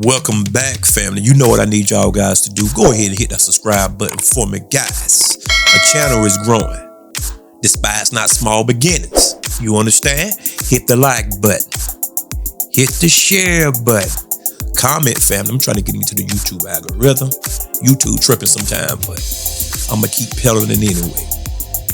Welcome back, family. You know what I need y'all guys to do. Go ahead and hit that subscribe button for me, guys. My channel is growing. Despise not small beginnings. You understand? Hit the like button. Hit the share button. Comment, family. I'm trying to get into the YouTube algorithm. YouTube tripping sometime, but I'm going to keep peddling it anyway.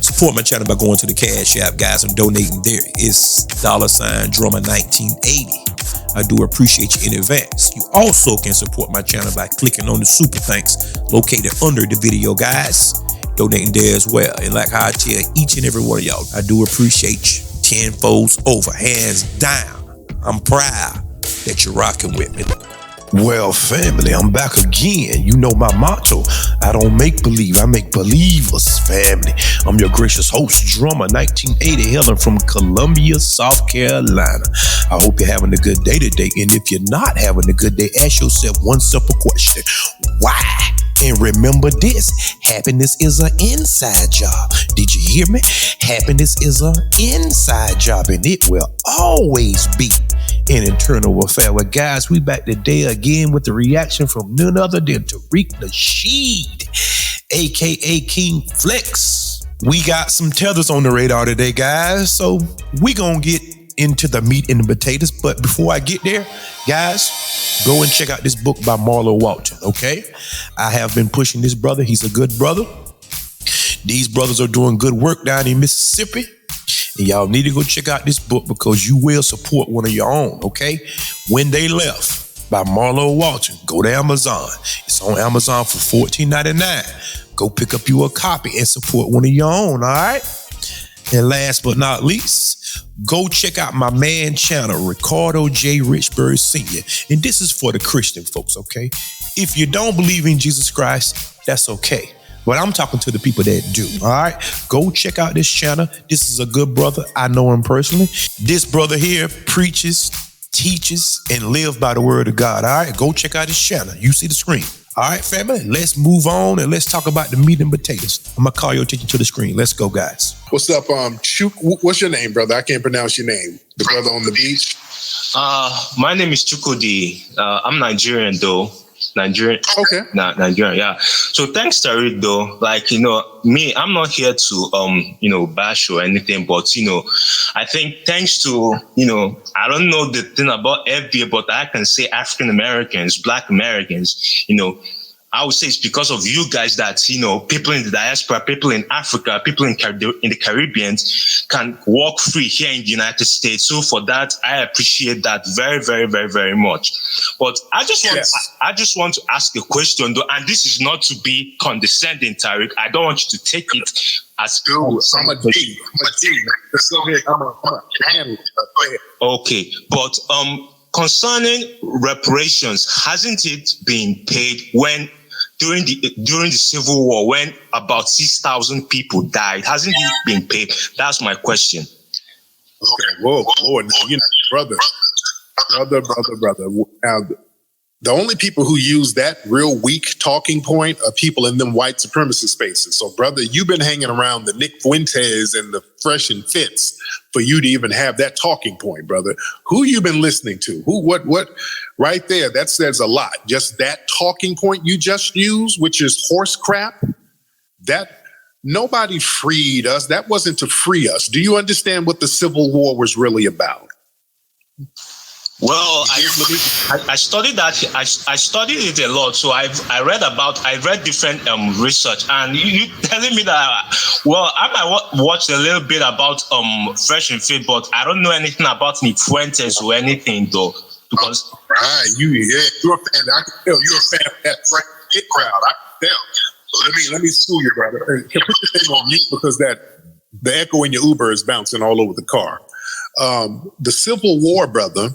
Support my channel by going to the Cash App, guys, and donating there. It's $Drummer1980. I do appreciate you in advance. You also can support my channel by clicking on the super thanks located under the video, guys. Donating there as well. And like how I tell each and every one of y'all, I do appreciate you tenfolds over, hands down. I'm proud that you're rocking with me. Well, family, I'm back again. You know my motto. I don't make believe, I make believers, family. I'm your gracious host, Drummer 1980, hailing from Columbia, South Carolina. I hope you're having a good day today. And if you're not having a good day, ask yourself one simple question. Why? And remember this, happiness is an inside job. Did you hear me? Happiness is an inside job, and it will always be an internal affair. Well, guys, we back today again with the reaction from none other than Tariq Nasheed, aka King Flex. We got some tethers on the radar today, guys, so we gonna get into the meat and the potatoes. But before I get there, guys, go and check out this book by Marlo Walton, okay? I have been pushing this brother. He's a good brother. These brothers are doing good work down in Mississippi. And y'all need to go check out this book because you will support one of your own, okay? When They Left by Marlo Walton. Go to Amazon. It's on Amazon for $14.99. Go pick up you a copy and support one of your own, all right? And last but not least, go check out my man channel, Ricardo J. Richburg Sr. And this is for the Christian folks, okay? If you don't believe in Jesus Christ, that's okay. But I'm talking to the people that do, all right? Go check out this channel. This is a good brother. I know him personally. This brother here preaches, teaches, and lives by the word of God, all right? Go check out his channel. You see the screen. All right, family, let's move on and let's talk about the meat and potatoes. I'm going to call your attention to the screen. Let's go, guys. What's up, Chuk? What's your name, brother? I can't pronounce your name. The brother on the beach? My name is Chukudi. I'm Nigerian, though. Nigerian. Okay. Nigerian, yeah. So thanks, Tariq, though. Like, me, I'm not here to, bash or anything, but, I think thanks to, I don't know the thing about FBA, but I can say African Americans, Black Americans, I would say it's because of you guys that, people in the diaspora, people in Africa, people in the Caribbean can walk free here in the United States. So for that, I appreciate that very, very, very, very much. But I just want to ask a question, though, and this is not to be condescending, Tariq. I don't want you to take it as I'm a G. Let's go ahead. Come on. Go ahead. Okay, but concerning reparations, hasn't it been paid when during the Civil War, when about 6,000 people died? Hasn't it been paid? That's my question. Okay, whoa, Lord, brother. Now, the only people who use that real weak talking point are people in them white supremacist spaces. So, brother, you've been hanging around the Nick Fuentes and the Fresh and Fits for you to even have that talking point, brother. Who you been listening to? Who, what? Right there, that says a lot. Just that talking point you just used, which is horse crap, that nobody freed us. That wasn't to free us. Do you understand what the Civil War was really about? Well, I studied that. I studied it a lot. So I read different research, and you telling me that. Well, I might watch a little bit about Fresh and Fit, but I don't know anything about Nick Fuentes or anything though. Because you're a fan. I can tell you're a fan of that Fresh and Fit crowd. I can tell. So let me school you, brother. Put your thing on mute because the echo in your Uber is bouncing all over the car. The Civil War, brother.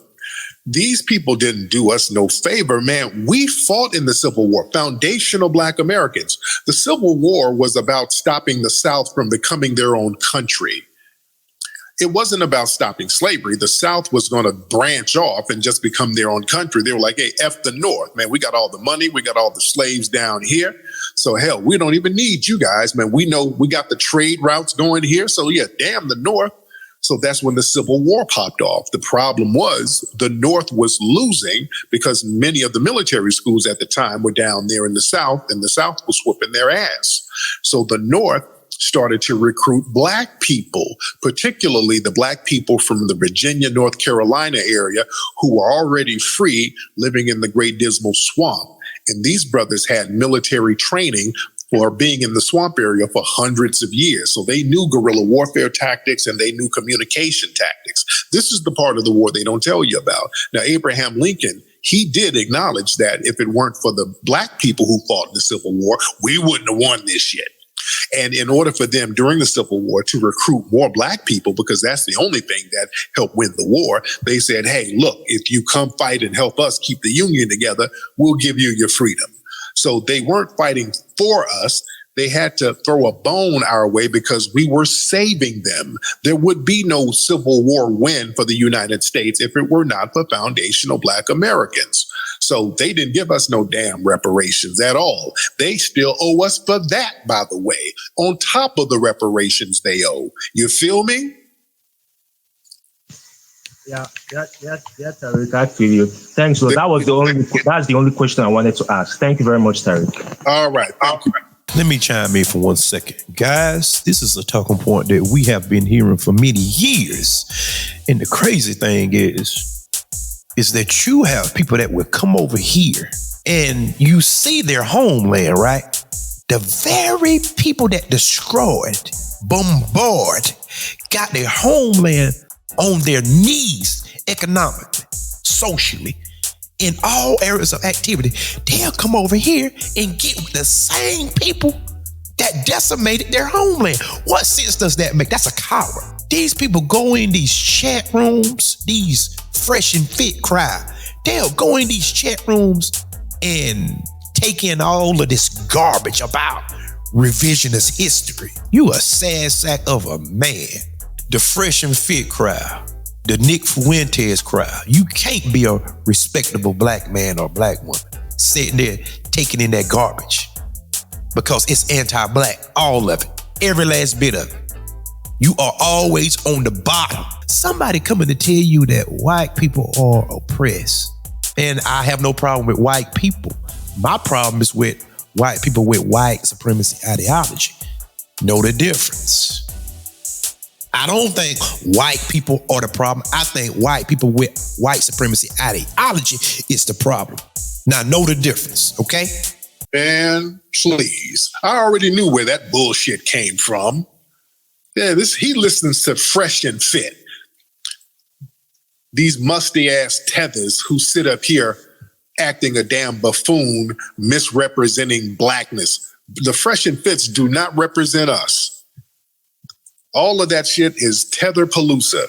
These people didn't do us no favor, man. We fought in the Civil War, foundational Black Americans. The Civil War was about stopping the South from becoming their own country. It wasn't about stopping slavery. The South was going to branch off and just become their own country. They were like, hey, F the North, man. We got all the money. We got all the slaves down here. So hell, we don't even need you guys, man. We know we got the trade routes going here. So yeah, damn the North. So that's when the Civil War popped off. The problem was the North was losing because many of the military schools at the time were down there in the South, and the South was whooping their ass. So the North started to recruit Black people, particularly the Black people from the Virginia, North Carolina area who were already free, living in the Great Dismal Swamp. And these brothers had military training for being in the swamp area for hundreds of years. So they knew guerrilla warfare tactics and they knew communication tactics. This is the part of the war they don't tell you about. Now, Abraham Lincoln, he did acknowledge that if it weren't for the Black people who fought in the Civil War, we wouldn't have won this shit. And in order for them during the Civil War to recruit more Black people, because that's the only thing that helped win the war, they said, hey, look, if you come fight and help us keep the Union together, we'll give you your freedom. So they weren't fighting for us. They had to throw a bone our way because we were saving them. There would be no Civil War win for the United States if it were not for foundational Black Americans. So they didn't give us no damn reparations at all. They still owe us for that, by the way, on top of the reparations they owe. You feel me? Yeah, Tariq, I feel you. Thanks. So that's the only question I wanted to ask. Thank you very much, Tariq. All right. Let me chime in for 1 second. Guys, this is a talking point that we have been hearing for many years. And the crazy thing is that you have people that will come over here and you see their homeland, right? The very people that destroyed, bombard, got their homeland on their knees economically, socially, in all areas of activity, they'll come over here and get with the same people that decimated their homeland. What sense does that make? That's a coward. These people go in these chat rooms, these fresh and fit crowd. They'll go in these chat rooms and take in all of this garbage about revisionist history. You a sad sack of a man. The fresh and fit crowd, the Nick Fuentes crowd. You can't be a respectable Black man or Black woman sitting there taking in that garbage because it's anti-Black, all of it, every last bit of it. You are always on the bottom. Somebody coming to tell you that white people are oppressed, and I have no problem with white people. My problem is with white people with white supremacy ideology. Know the difference. I don't think white people are the problem. I think white people with white supremacy ideology is the problem. Now, know the difference, okay? Man, please. I already knew where that bullshit came from. Yeah, he listens to Fresh and Fit. These musty-ass tethers who sit up here acting a damn buffoon, misrepresenting Blackness. The Fresh and Fits do not represent us. All of that shit is tether-palooza.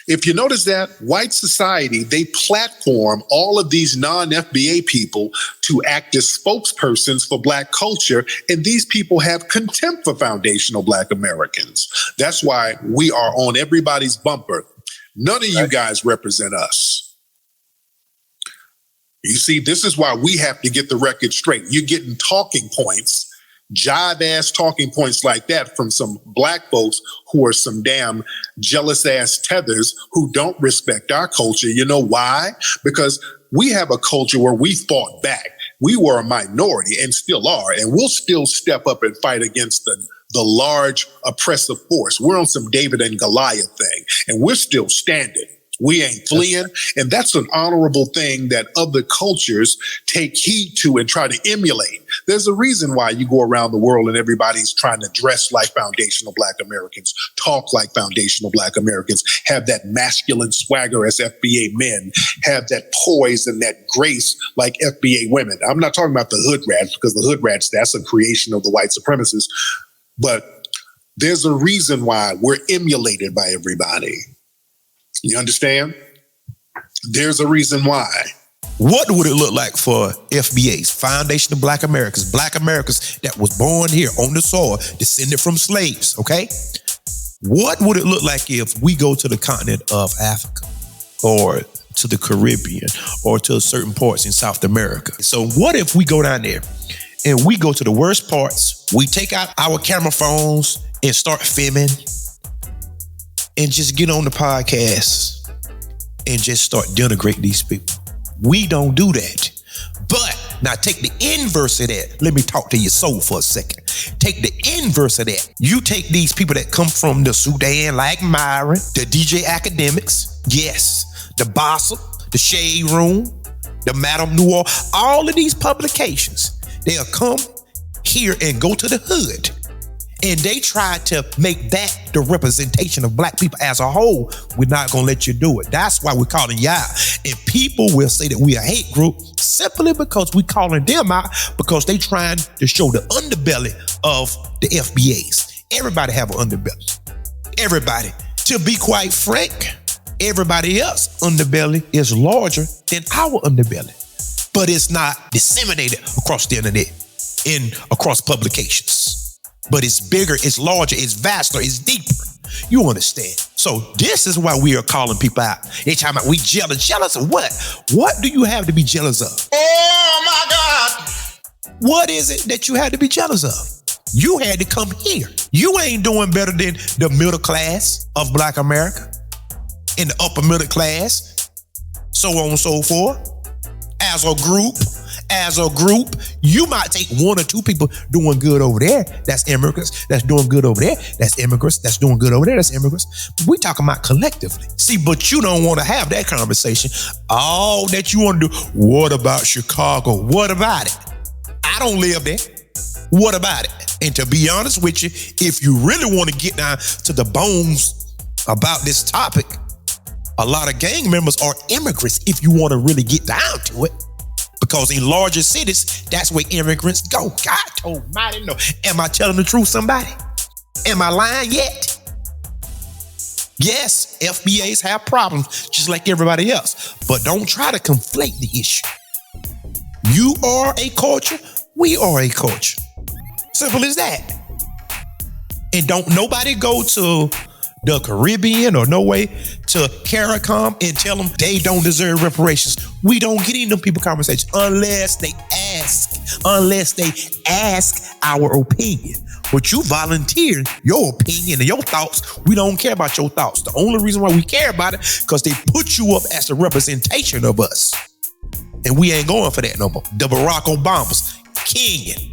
If you notice that, white society, they platform all of these non-FBA people to act as spokespersons for Black culture, and these people have contempt for foundational Black Americans. That's why we are on everybody's bumper. None of you guys represent us. You see, this is why we have to get the record straight. You're getting talking points, jive-ass talking points like that from some Black folks who are some damn jealous-ass tethers who don't respect our culture. You know why? Because we have a culture where we fought back. We were a minority and still are, and we'll still step up and fight against the large oppressive force. We're on some David and Goliath thing, and we're still standing. We ain't fleeing. And that's an honorable thing that other cultures take heed to and try to emulate. There's a reason why you go around the world and everybody's trying to dress like foundational Black Americans, talk like foundational Black Americans, have that masculine swagger as FBA men, have that poise and that grace like FBA women. I'm not talking about the hood rats, because the hood rats, that's a creation of the white supremacists. But there's a reason why we're emulated by everybody. You understand? There's a reason why. What would it look like for FBAs, Foundation of Black Americans that was born here on the soil, descended from slaves, okay? What would it look like if we go to the continent of Africa or to the Caribbean or to certain parts in South America? So what if we go down there and we go to the worst parts, we take out our camera phones and start filming and just get on the podcast and just start denigrating these people. We don't do that. But now take the inverse of that. Let me talk to your soul for a second. Take the inverse of that. You take these people that come from the Sudan, like Myron, the DJ Academics, yes, the Bossa, the Shade Room, the Madame Noir, all of these publications, they'll come here and go to the hood. And they try to make that the representation of black people as a whole. We're not going to let you do it. That's why we're calling you out. And people will say that we a hate group simply because we calling them out because they trying to show the underbelly of the FBAs. Everybody have an underbelly. Everybody. To be quite frank, everybody else underbelly is larger than our underbelly. But it's not disseminated across the internet and across publications. But it's bigger, it's larger, it's vaster, it's deeper. You understand? So this is why we are calling people out. They talking about we jealous. Jealous of what? What do you have to be jealous of? Oh my God! What is it that you had to be jealous of? You had to come here. You ain't doing better than the middle class of Black America, in the upper middle class, so on and so forth. As a group, you might take one or two people doing good over there. That's immigrants. That's doing good over there. That's immigrants. That's doing good over there. That's immigrants. But we talking about collectively. See, but you don't want to have that conversation. All that you want to do, what about Chicago? What about it? I don't live there. What about it? And to be honest with you, if you really want to get down to the bones about this topic, a lot of gang members are immigrants if you want to really get down to it. Because in larger cities, that's where immigrants go. God almighty, no. Am I telling the truth, somebody? Am I lying yet? Yes, FBAs have problems just like everybody else. But don't try to conflate the issue. You are a culture. We are a culture. Simple as that. And don't nobody go to the Caribbean or no way to CARICOM and tell them they don't deserve reparations. We don't get into people conversations unless they ask our opinion. But you volunteer your opinion and your thoughts. We don't care about your thoughts. The only reason why we care about it because they put you up as a representation of us. And we ain't going for that no more. The Barack Obamas, Kenyan,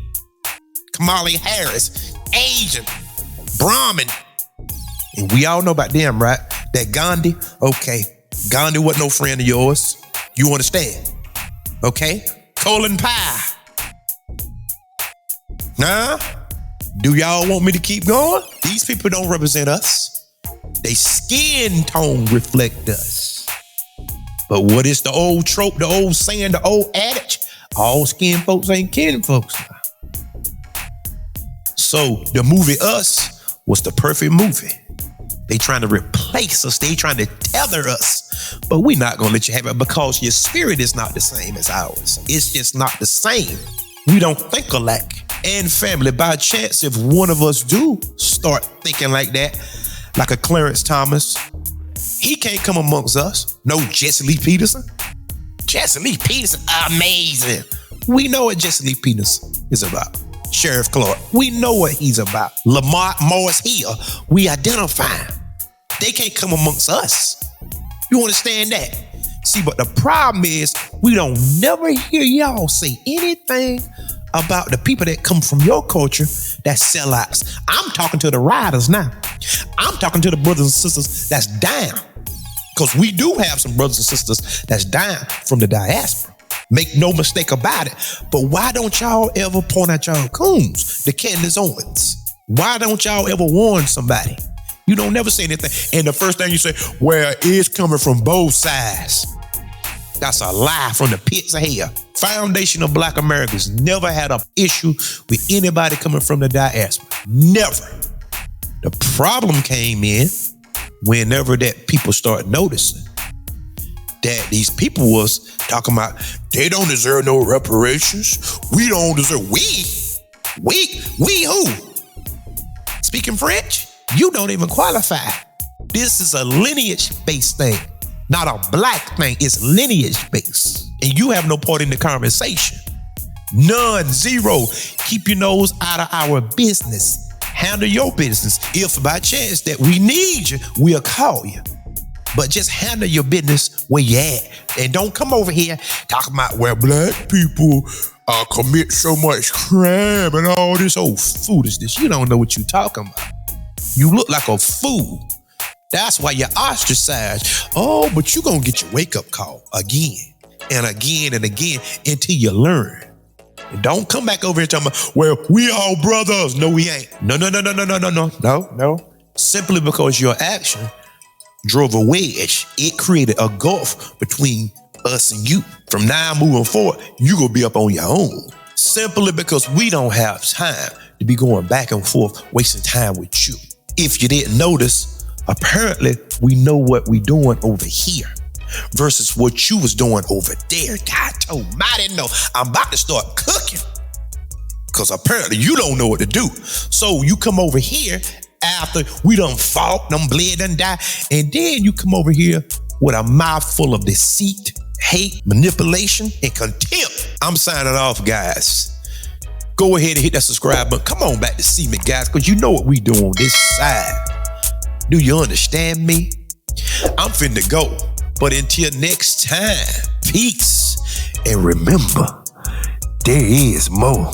Kamala Harris, Asian, Brahmin. And we all know about them, right? That Gandhi, okay. Gandhi wasn't no friend of yours. You understand? Okay? Colin Pye. Nah? Do y'all want me to keep going? These people don't represent us. They skin tone reflect us. But what is the old trope, the old saying, the old adage? All skin folks ain't kin folks. So the movie Us was the perfect movie. They trying to replace us. They trying to tether us. But we're not going to let you have it because your spirit is not the same as ours. It's just not the same. We don't think alike. And family, by chance, if one of us do start thinking like that, like a Clarence Thomas, he can't come amongst us. No Jesse Lee Peterson. Jesse Lee Peterson, amazing. We know what Jesse Lee Peterson is about. Sheriff Clark, we know what he's about. Lamont Morris Hill, we identify him. They can't come amongst us. You understand that? See, but the problem is we don't never hear y'all say anything about the people that come from your culture that sellouts. I'm talking to the riders now. I'm talking to the brothers and sisters that's down. Because we do have some brothers and sisters that's down from the diaspora. Make no mistake about it. But why don't y'all ever point out y'all coons, the Candace Owens? Why don't y'all ever warn somebody? You don't never say anything. And the first thing you say, well, it's coming from both sides. That's a lie from the pits of hell. Foundation of Black Americans never had an issue with anybody coming from the diaspora. Never. The problem came in whenever that people start noticing that these people was talking about they don't deserve no reparations. We don't deserve. We who? Speaking French? You don't even qualify. This is a lineage-based thing, not a black thing. It's lineage-based. And you have no part in the conversation. None, zero. Keep your nose out of our business. handle your business. If by chance that we need you, we'll call you. But just handle your business where you at. And don't come over here talking about where black people commit so much crime and all this old foolishness. You don't know what you're talking about. You look like a fool. That's why you're ostracized. Oh, but you're going to get your wake-up call again and again and again until you learn. And don't come back over here talking about, well, we all brothers. No, we ain't. No. Simply because your action drove a wedge. It created a gulf between us and you. From now moving forward, you're going to be up on your own. Simply because we don't have time to be going back and forth, wasting time with you. If you didn't notice, apparently, we know what we're doing over here versus what you was doing over there. God almighty, no. I'm about to start cooking because apparently you don't know what to do. So you come over here after we done fought, done bled, done died, and then you come over here with a mouthful of deceit, hate, manipulation, and contempt. I'm signing off, guys. Go ahead and hit that subscribe button. Come on back to see me, guys, because you know what we do on this side. Do you understand me? I'm finna go. But until next time, peace. And remember, there is more.